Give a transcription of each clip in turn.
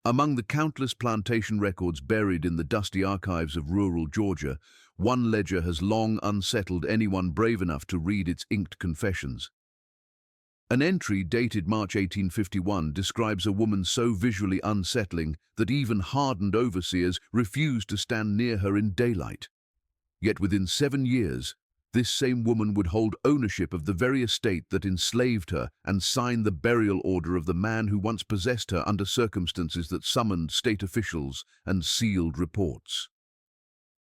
Among the countless plantation records buried in the dusty archives of rural Georgia, one ledger has long unsettled anyone brave enough to read its inked confessions. An entry dated March 1851 describes a woman so visually unsettling that even hardened overseers refused to stand near her in daylight. Yet within 7 years, this same woman would hold ownership of the very estate that enslaved her and sign the burial order of the man who once possessed her under circumstances that summoned state officials and sealed reports.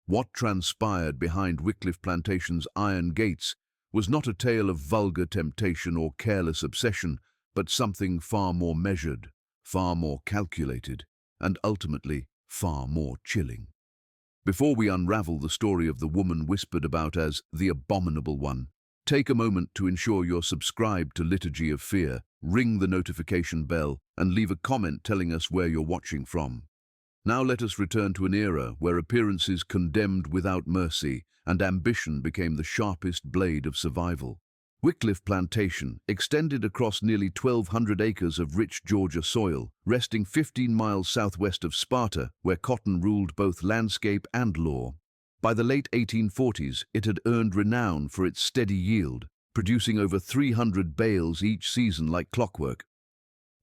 What transpired behind Wycliffe Plantation's iron gates was not a tale of vulgar temptation or careless obsession, but something far more measured, far more calculated, and ultimately far more chilling. Before we unravel the story of the woman whispered about as the Abominable One, take a moment to ensure you're subscribed to Liturgy of Fear, ring the notification bell, and leave a comment telling us where you're watching from. Now let us return to an era where appearances condemned without mercy and ambition became the sharpest blade of survival. Wycliffe Plantation extended across nearly 1,200 acres of rich Georgia soil, resting 15 miles southwest of Sparta, where cotton ruled both landscape and law. By the late 1840s, it had earned renown for its steady yield, producing over 300 bales each season like clockwork.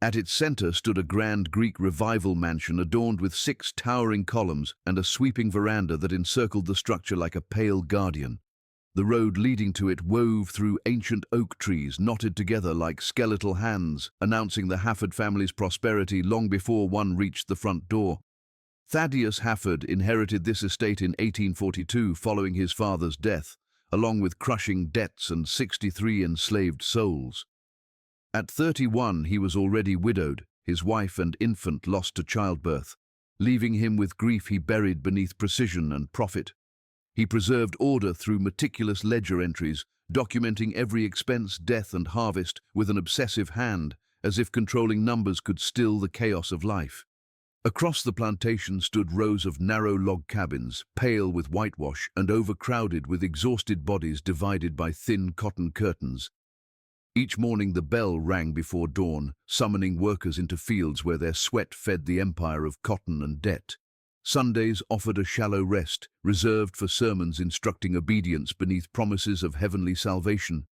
At its center stood a grand Greek revival mansion adorned with 6 towering columns and a sweeping veranda that encircled the structure like a pale guardian. The road leading to it wove through ancient oak trees knotted together like skeletal hands, announcing the Hafford family's prosperity long before one reached the front door. Thaddeus Hafford inherited this estate in 1842 following his father's death, along with crushing debts and 63 enslaved souls. At 31, he was already widowed, his wife and infant lost to childbirth. Leaving him with grief he buried beneath precision and profit. He preserved order through meticulous ledger entries, documenting every expense, death, and harvest with an obsessive hand, as if controlling numbers could still the chaos of life. Across the plantation stood rows of narrow log cabins, pale with whitewash and overcrowded with exhausted bodies divided by thin cotton curtains. Each morning the bell rang before dawn, summoning workers into fields where their sweat fed the empire of cotton and debt. Sundays offered a shallow rest, reserved for sermons instructing obedience beneath promises of heavenly salvation.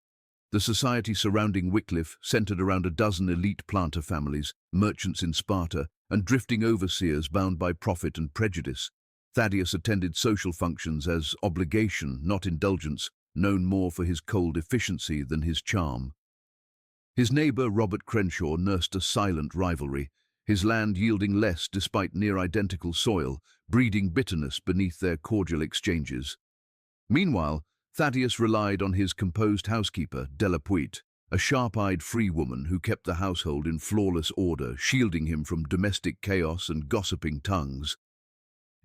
The society surrounding Wycliffe centered around a dozen elite planter families, merchants in Sparta, and drifting overseers bound by profit and prejudice. Thaddeus attended social functions as obligation, not indulgence, known more for his cold efficiency than his charm. His neighbor Robert Crenshaw nursed a silent rivalry, his land yielding less despite near-identical soil, breeding bitterness beneath their cordial exchanges. Meanwhile, Thaddeus relied on his composed housekeeper, Delapuite, a sharp-eyed free woman who kept the household in flawless order, shielding him from domestic chaos and gossiping tongues.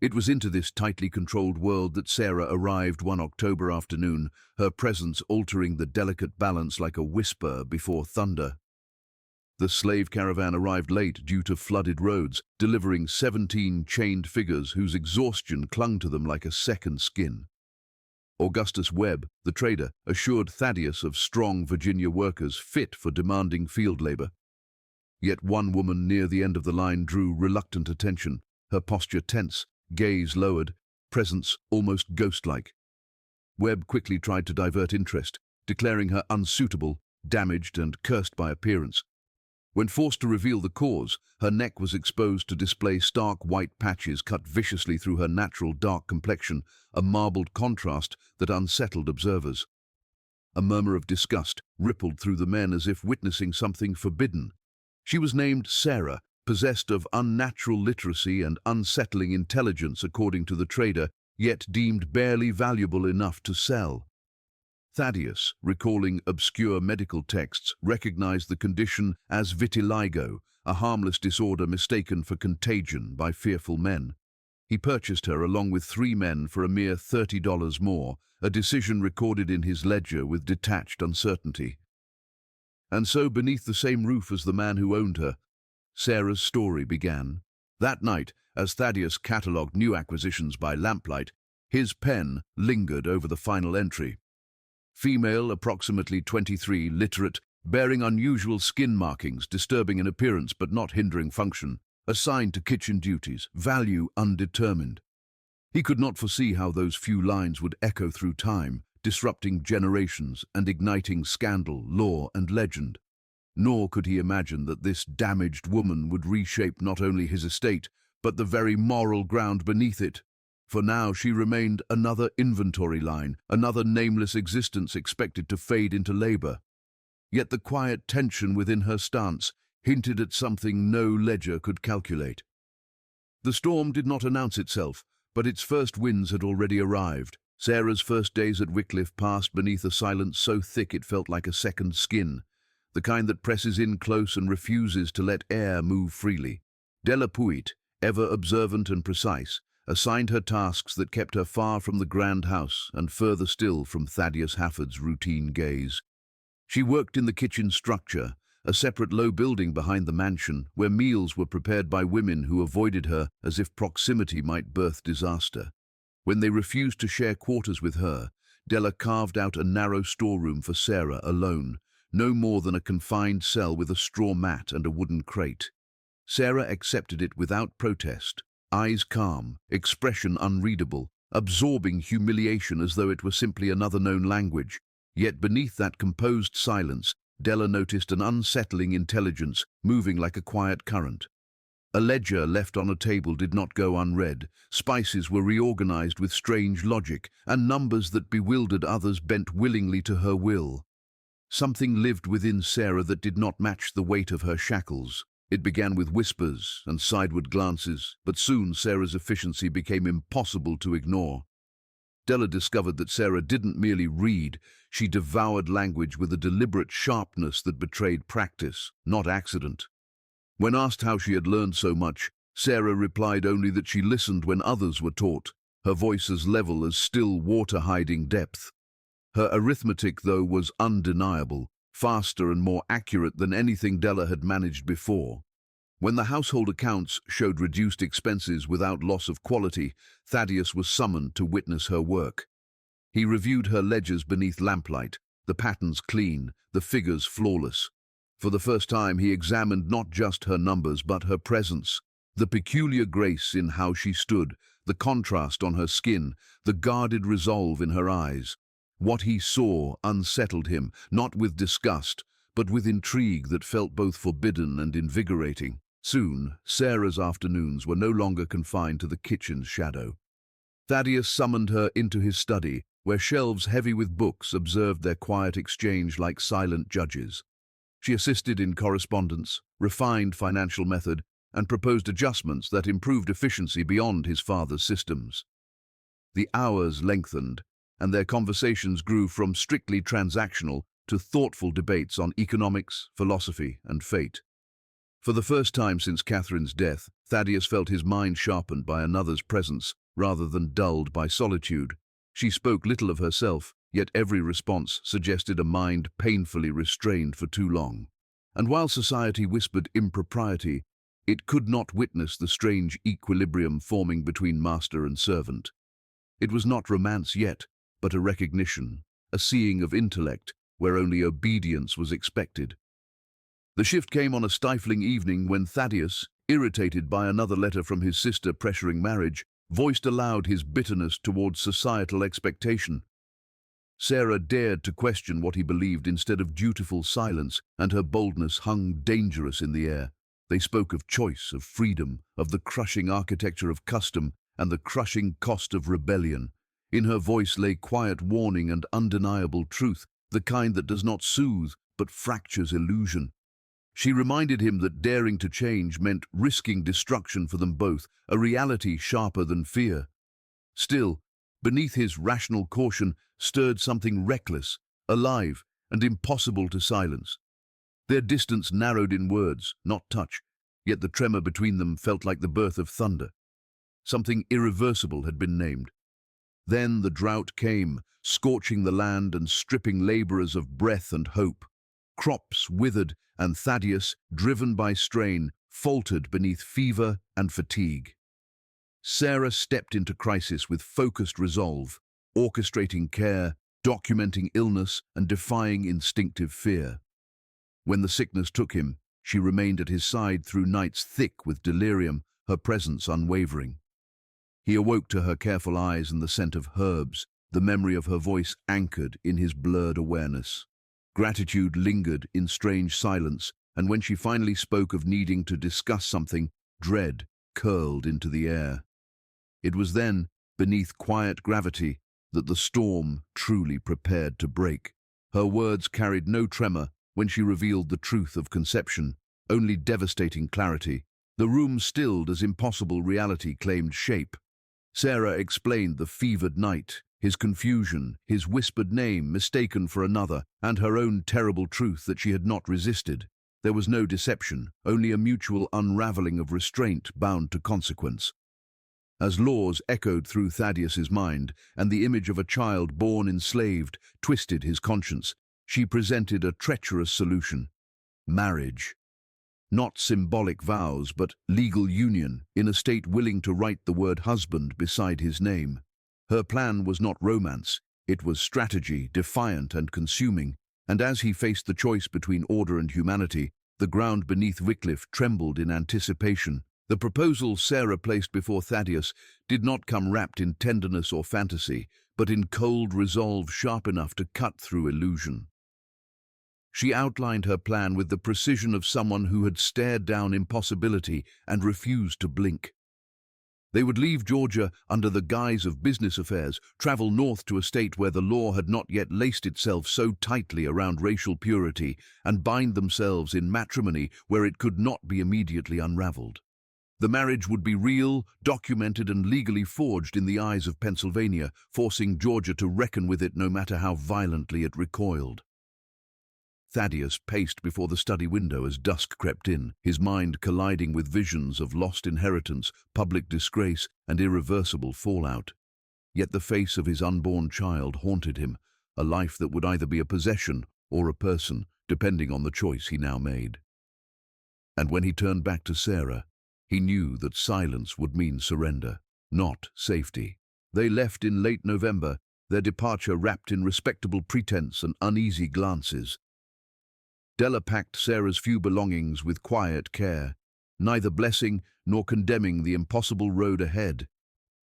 It was into this tightly controlled world that Sarah arrived one October afternoon, her presence altering the delicate balance like a whisper before thunder. The slave caravan arrived late due to flooded roads, delivering 17 chained figures whose exhaustion clung to them like a second skin. Augustus Webb, the trader, assured Thaddeus of strong Virginia workers fit for demanding field labor. Yet one woman near the end of the line drew reluctant attention, her posture tense, gaze lowered, presence almost ghost-like. Webb quickly tried to divert interest, declaring her unsuitable, damaged, and cursed by appearance. When forced to reveal the cause, her neck was exposed to display stark white patches cut viciously through her natural dark complexion, a marbled contrast that unsettled observers. A murmur of disgust rippled through the men as if witnessing something forbidden. She was named Sarah, possessed of unnatural literacy and unsettling intelligence according to the trader, yet deemed barely valuable enough to sell. Thaddeus, recalling obscure medical texts, recognized the condition as vitiligo, a harmless disorder mistaken for contagion by fearful men. He purchased her along with 3 men for a mere $30 more, a decision recorded in his ledger with detached uncertainty. And so, beneath the same roof as the man who owned her, Sarah's story began. That night, as Thaddeus catalogued new acquisitions by lamplight, his pen lingered over the final entry. Female, approximately 23, literate, bearing unusual skin markings, disturbing in appearance but not hindering function. assigned to kitchen duties, value undetermined. He could not foresee how those few lines would echo through time, disrupting generations and igniting scandal, law, and legend. Nor could he imagine that this damaged woman would reshape not only his estate, but the very moral ground beneath it. For now she remained another inventory line, another nameless existence expected to fade into labor. Yet the quiet tension within her stance hinted at something no ledger could calculate. The storm did not announce itself, but its first winds had already arrived. Sarah's first days at Wycliffe passed beneath a silence so thick it felt like a second skin, the kind that presses in close and refuses to let air move freely. Della Puit, ever observant and precise, assigned her tasks that kept her far from the grand house and further still from Thaddeus Hafford's routine gaze. She worked in the kitchen structure, a separate low building behind the mansion, where meals were prepared by women who avoided her as if proximity might birth disaster. When they refused to share quarters with her, Della carved out a narrow storeroom for Sarah alone, no more than a confined cell with a straw mat and a wooden crate. Sarah accepted it without protest, eyes calm, expression unreadable, absorbing humiliation as though it were simply another known language. Yet beneath that composed silence, Della noticed an unsettling intelligence moving like a quiet current. A ledger left on a table did not go unread, spices were reorganized with strange logic, and numbers that bewildered others bent willingly to her will. Something lived within Sarah that did not match the weight of her shackles. It began with whispers and sideward glances, but soon Sarah's efficiency became impossible to ignore. Della discovered that Sarah didn't merely read, she devoured language with a deliberate sharpness that betrayed practice, not accident. When asked how she had learned so much, Sarah replied only that she listened when others were taught, her voice as level as still water hiding depth. Her arithmetic, though, was undeniable, faster and more accurate than anything Della had managed before. When the household accounts showed reduced expenses without loss of quality, Thaddeus was summoned to witness her work. He reviewed her ledgers beneath lamplight, the patterns clean, the figures flawless. For the first time he examined not just her numbers but her presence, the peculiar grace in how she stood, the contrast on her skin, the guarded resolve in her eyes. What he saw unsettled him, not with disgust, but with intrigue that felt both forbidden and invigorating. Soon, Sarah's afternoons were no longer confined to the kitchen's shadow. Thaddeus summoned her into his study, where shelves heavy with books observed their quiet exchange like silent judges. She assisted in correspondence, refined financial method, and proposed adjustments that improved efficiency beyond his father's systems. The hours lengthened, and their conversations grew from strictly transactional to thoughtful debates on economics, philosophy, and fate. For the first time since Catherine's death, Thaddeus felt his mind sharpened by another's presence, rather than dulled by solitude. She spoke little of herself, yet every response suggested a mind painfully restrained for too long. And while society whispered impropriety, it could not witness the strange equilibrium forming between master and servant. It was not romance yet, but a recognition, a seeing of intellect, where only obedience was expected. The shift came on a stifling evening when Thaddeus, irritated by another letter from his sister pressuring marriage, voiced aloud his bitterness towards societal expectation. Sarah dared to question what he believed instead of dutiful silence, and her boldness hung dangerous in the air. They spoke of choice, of freedom, of the crushing architecture of custom, and the crushing cost of rebellion. In her voice lay quiet warning and undeniable truth, the kind that does not soothe, but fractures illusion. She reminded him that daring to change meant risking destruction for them both, a reality sharper than fear. Still, beneath his rational caution stirred something reckless, alive, and impossible to silence. Their distance narrowed in words, not touch, yet the tremor between them felt like the birth of thunder. Something irreversible had been named. Then the drought came, scorching the land and stripping laborers of breath and hope. Crops withered, and Thaddeus, driven by strain, faltered beneath fever and fatigue. Sarah stepped into crisis with focused resolve, orchestrating care, documenting illness, and defying instinctive fear. When the sickness took him, She remained at his side through nights thick with delirium, her presence unwavering. He awoke to her careful eyes and the scent of herbs, the memory of her voice anchored in his blurred awareness. Gratitude lingered in strange silence, and when she finally spoke of needing to discuss something, dread curled into the air. It was then, beneath quiet gravity, that the storm truly prepared to break. Her words carried no tremor when she revealed the truth of conception, only devastating clarity. The room stilled as impossible reality claimed shape. Sarah explained the fevered night, his confusion, his whispered name mistaken for another, and her own terrible truth that she had not resisted. There was no deception, only a mutual unraveling of restraint bound to consequence. As laws echoed through Thaddeus's mind, and the image of a child born enslaved twisted his conscience, she presented a treacherous solution: marriage. Not symbolic vows, but legal union, in a state willing to write the word husband beside his name. Her plan was not romance, it was strategy, defiant and consuming, and as he faced the choice between order and humanity, the ground beneath Wycliffe trembled in anticipation. The proposal Sarah placed before Thaddeus did not come wrapped in tenderness or fantasy, but in cold resolve sharp enough to cut through illusion. She outlined her plan with the precision of someone who had stared down impossibility and refused to blink. They would leave Georgia under the guise of business affairs, travel north to a state where the law had not yet laced itself so tightly around racial purity, and bind themselves in matrimony where it could not be immediately unraveled. The marriage would be real, documented and legally forged in the eyes of Pennsylvania, forcing Georgia to reckon with it no matter how violently it recoiled. Thaddeus paced before the study window as dusk crept in, his mind colliding with visions of lost inheritance, public disgrace, and irreversible fallout. Yet the face of his unborn child haunted him, a life that would either be a possession or a person, depending on the choice he now made. And when he turned back to Sarah, he knew that silence would mean surrender, not safety. They left in late November, their departure wrapped in respectable pretense and uneasy glances. Della packed Sarah's few belongings with quiet care, neither blessing nor condemning the impossible road ahead.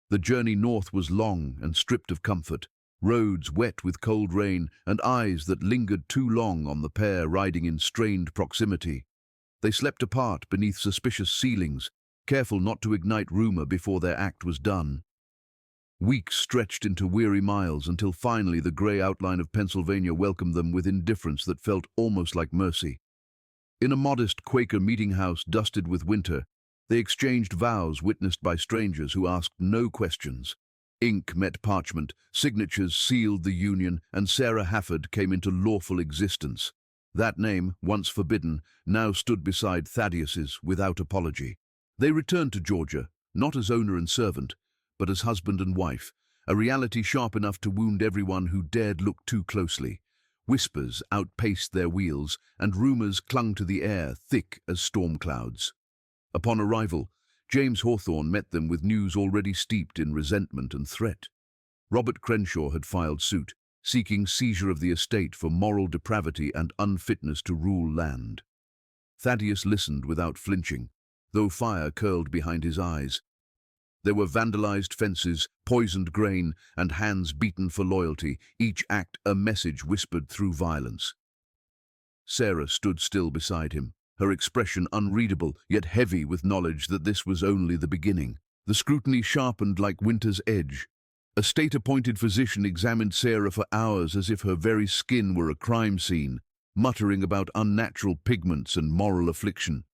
The journey north was long and stripped of comfort, roads wet with cold rain and eyes that lingered too long on the pair riding in strained proximity. They slept apart beneath suspicious ceilings, careful not to ignite rumor before their act was done. Weeks stretched into weary miles until finally the grey outline of Pennsylvania welcomed them with indifference that felt almost like mercy. In a modest Quaker meeting house dusted with winter, they exchanged vows witnessed by strangers who asked no questions. Ink met parchment, signatures sealed the union, and Sarah Hafford came into lawful existence. That name, once forbidden, now stood beside Thaddeus's without apology. They returned to Georgia, not as owner and servant, but as husband and wife, a reality sharp enough to wound everyone who dared look too closely. Whispers outpaced their wheels, and rumors clung to the air, thick as storm clouds. Upon arrival, James Hawthorne met them with news already steeped in resentment and threat. Robert Crenshaw had filed suit, seeking seizure of the estate for moral depravity and unfitness to rule land. Thaddeus listened without flinching, though fire curled behind his eyes. There were vandalized fences, poisoned grain, and hands beaten for loyalty, each act a message whispered through violence. Sarah stood still beside him, her expression unreadable, yet heavy with knowledge that this was only the beginning. The scrutiny sharpened like winter's edge. A state-appointed physician examined Sarah for hours as if her very skin were a crime scene, muttering about unnatural pigments and moral affliction.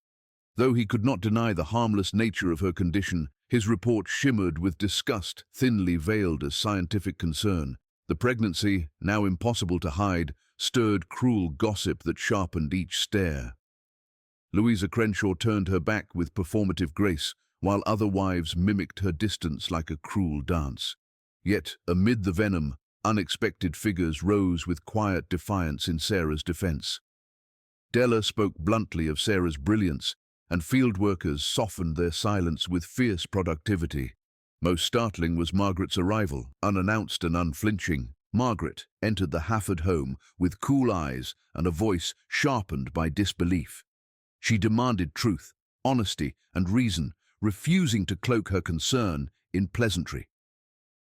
Though he could not deny the harmless nature of her condition, his report shimmered with disgust, thinly veiled as scientific concern. The pregnancy, now impossible to hide, stirred cruel gossip that sharpened each stare. Louisa Crenshaw turned her back with performative grace, while other wives mimicked her distance like a cruel dance. Yet, amid the venom, unexpected figures rose with quiet defiance in Sarah's defense. Della spoke bluntly of Sarah's brilliance, and field workers softened their silence with fierce productivity. Most startling was Margaret's arrival, unannounced and unflinching. Margaret entered the Hafford home with cool eyes and a voice sharpened by disbelief. She demanded truth, honesty, and reason, refusing to cloak her concern in pleasantry.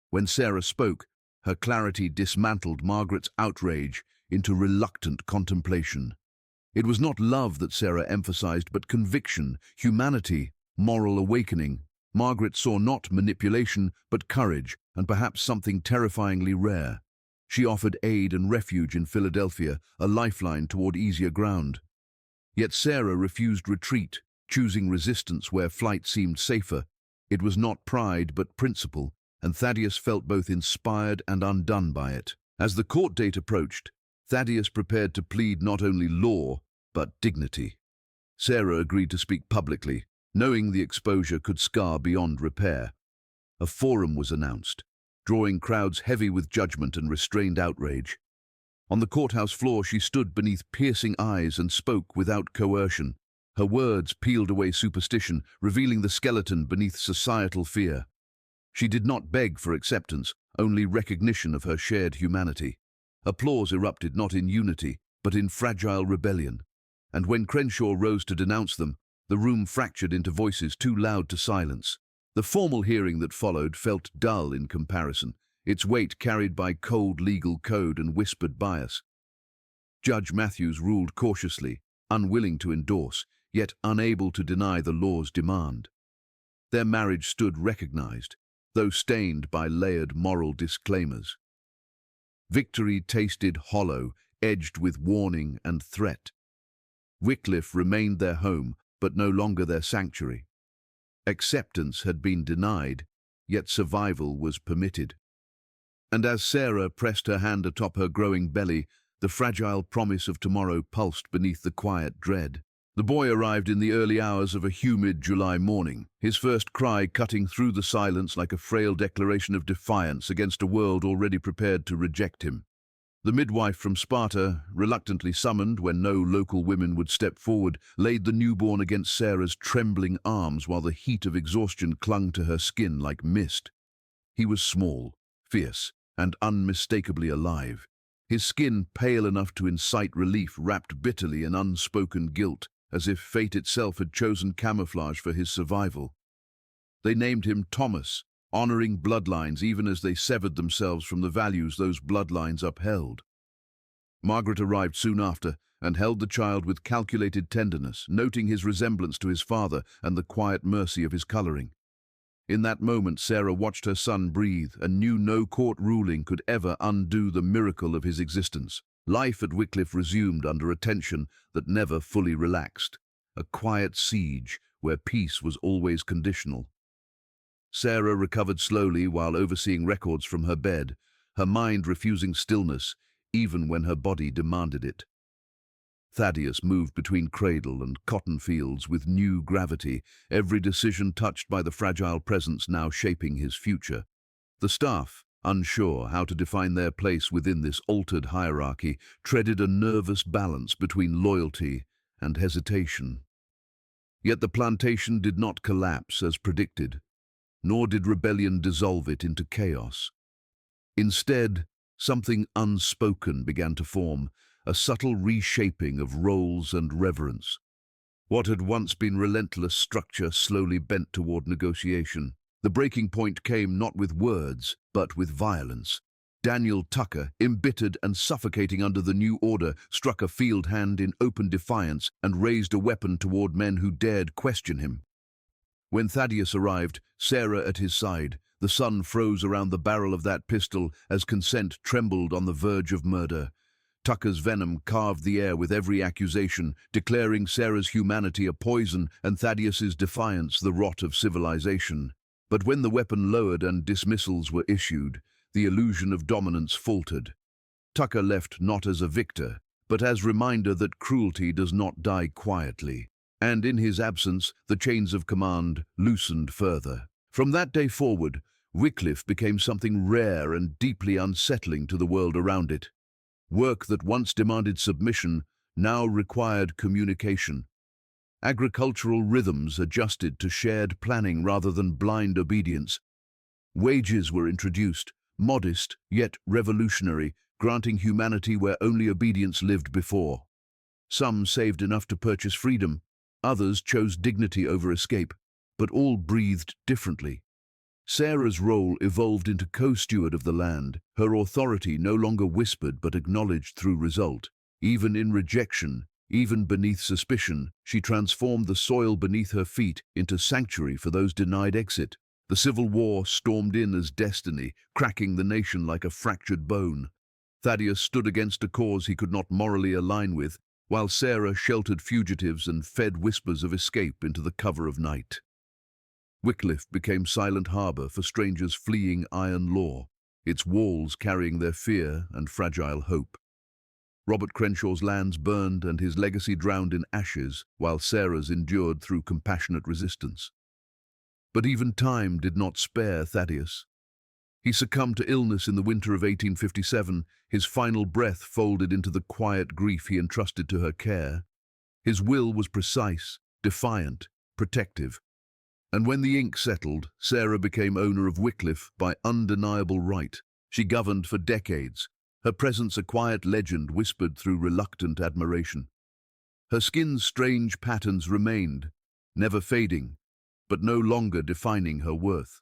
When Sarah spoke, her clarity dismantled Margaret's outrage into reluctant contemplation. It was not love that Sarah emphasized, but conviction, humanity, moral awakening. Margaret saw not manipulation, but courage, and perhaps something terrifyingly rare. She offered aid and refuge in Philadelphia, a lifeline toward easier ground. Yet Sarah refused retreat, choosing resistance where flight seemed safer. It was not pride, but principle, and Thaddeus felt both inspired and undone by it. As the court date approached, Thaddeus prepared to plead not only law, but dignity. Sarah agreed to speak publicly, knowing the exposure could scar beyond repair. A forum was announced, drawing crowds heavy with judgment and restrained outrage. On the courthouse floor, she stood beneath piercing eyes and spoke without coercion. Her words peeled away superstition, revealing the skeleton beneath societal fear. She did not beg for acceptance, only recognition of her shared humanity. Applause erupted not in unity, but in fragile rebellion. And when Crenshaw rose to denounce them, the room fractured into voices too loud to silence. The formal hearing that followed felt dull in comparison, its weight carried by cold legal code and whispered bias. Judge Matthews ruled cautiously, unwilling to endorse, yet unable to deny the law's demand. Their marriage stood recognized, though stained by layered moral disclaimers. Victory tasted hollow, edged with warning and threat. Wycliffe remained their home, but no longer their sanctuary. Acceptance had been denied, yet survival was permitted. And as Sarah pressed her hand atop her growing belly, the fragile promise of tomorrow pulsed beneath the quiet dread. The boy arrived in the early hours of a humid July morning, his first cry cutting through the silence like a frail declaration of defiance against a world already prepared to reject him. The midwife from Sparta, reluctantly summoned when no local women would step forward, laid the newborn against Sarah's trembling arms while the heat of exhaustion clung to her skin like mist. He was small, fierce, and unmistakably alive, his skin pale enough to incite relief wrapped bitterly in unspoken guilt, as if fate itself had chosen camouflage for his survival. They named him Thomas, honoring bloodlines even as they severed themselves from the values those bloodlines upheld. Margaret arrived soon after and held the child with calculated tenderness, noting his resemblance to his father and the quiet mercy of his coloring. In that moment, Sarah watched her son breathe and knew no court ruling could ever undo the miracle of his existence. Life at Wycliffe resumed under a tension that never fully relaxed, a quiet siege where peace was always conditional. Sarah recovered slowly while overseeing records from her bed, her mind refusing stillness even when her body demanded it. Thaddeus moved between cradle and cotton fields with new gravity, every decision touched by the fragile presence now shaping his future. The staff, unsure how to define their place within this altered hierarchy, treaded a nervous balance between loyalty and hesitation. Yet the plantation did not collapse as predicted, nor did rebellion dissolve it into chaos. Instead, something unspoken began to form, a subtle reshaping of roles and reverence. What had once been relentless structure slowly bent toward negotiation. The breaking point came not with words, but with violence. Daniel Tucker, embittered and suffocating under the new order, struck a field hand in open defiance and raised a weapon toward men who dared question him. When Thaddeus arrived, Sarah at his side, the sun froze around the barrel of that pistol as consent trembled on the verge of murder. Tucker's venom carved the air with every accusation, declaring Sarah's humanity a poison and Thaddeus's defiance the rot of civilization. But when the weapon lowered and dismissals were issued, the illusion of dominance faltered. Tucker left not as a victor, but as reminder that cruelty does not die quietly. And in his absence, the chains of command loosened further. From that day forward, Wycliffe became something rare and deeply unsettling to the world around it. Work that once demanded submission now required communication. Agricultural rhythms adjusted to shared planning rather than blind obedience. Wages were introduced, modest yet revolutionary, granting humanity where only obedience lived before. Some saved enough to purchase freedom, Others chose dignity over escape, but all breathed differently. Sarah's role evolved into co-steward of the land, her authority no longer whispered but acknowledged through result. Even in rejection, even beneath suspicion, she transformed the soil beneath her feet into sanctuary for those denied exit. The Civil War stormed in as destiny, cracking the nation like a fractured bone. Thaddeus stood against a cause he could not morally align with, while Sarah sheltered fugitives and fed whispers of escape into the cover of night. Wycliffe became silent harbour for strangers fleeing iron law, its walls carrying their fear and fragile hope. Robert Crenshaw's lands burned and his legacy drowned in ashes, while Sarah's endured through compassionate resistance. But even time did not spare Thaddeus. He succumbed to illness in the winter of 1857, his final breath folded into the quiet grief he entrusted to her care. His will was precise, defiant, protective. And when the ink settled, Sarah became owner of Wycliffe by undeniable right. She governed for decades, her presence a quiet legend whispered through reluctant admiration. Her skin's strange patterns remained, never fading, but no longer defining her worth.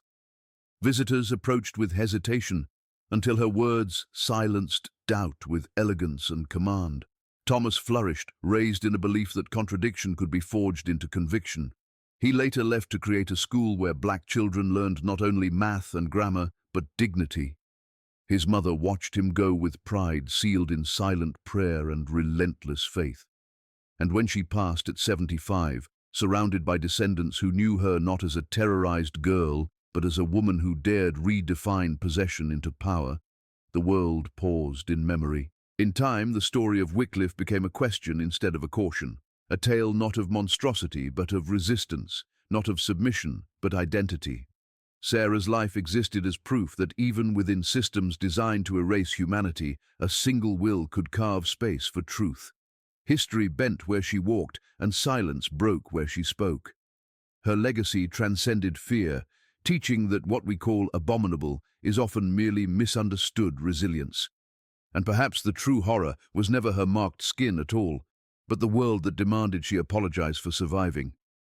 Visitors approached with hesitation, until her words silenced doubt with elegance and command. Thomas flourished, raised in a belief that contradiction could be forged into conviction. He later left to create a school where black children learned not only math and grammar, but dignity. His mother watched him go with pride sealed in silent prayer and relentless faith. And when she passed at 75, surrounded by descendants who knew her not as a terrorized girl, but as a woman who dared redefine possession into power, the world paused in memory. In time, the story of Wycliffe became a question instead of a caution. A tale not of monstrosity, but of resistance, not of submission, but identity. Sarah's life existed as proof that even within systems designed to erase humanity, a single will could carve space for truth. History bent where she walked, and silence broke where she spoke. Her legacy transcended fear, teaching that what we call abominable is often merely misunderstood resilience. And perhaps the true horror was never her marked skin at all, but the world that demanded she apologize for surviving.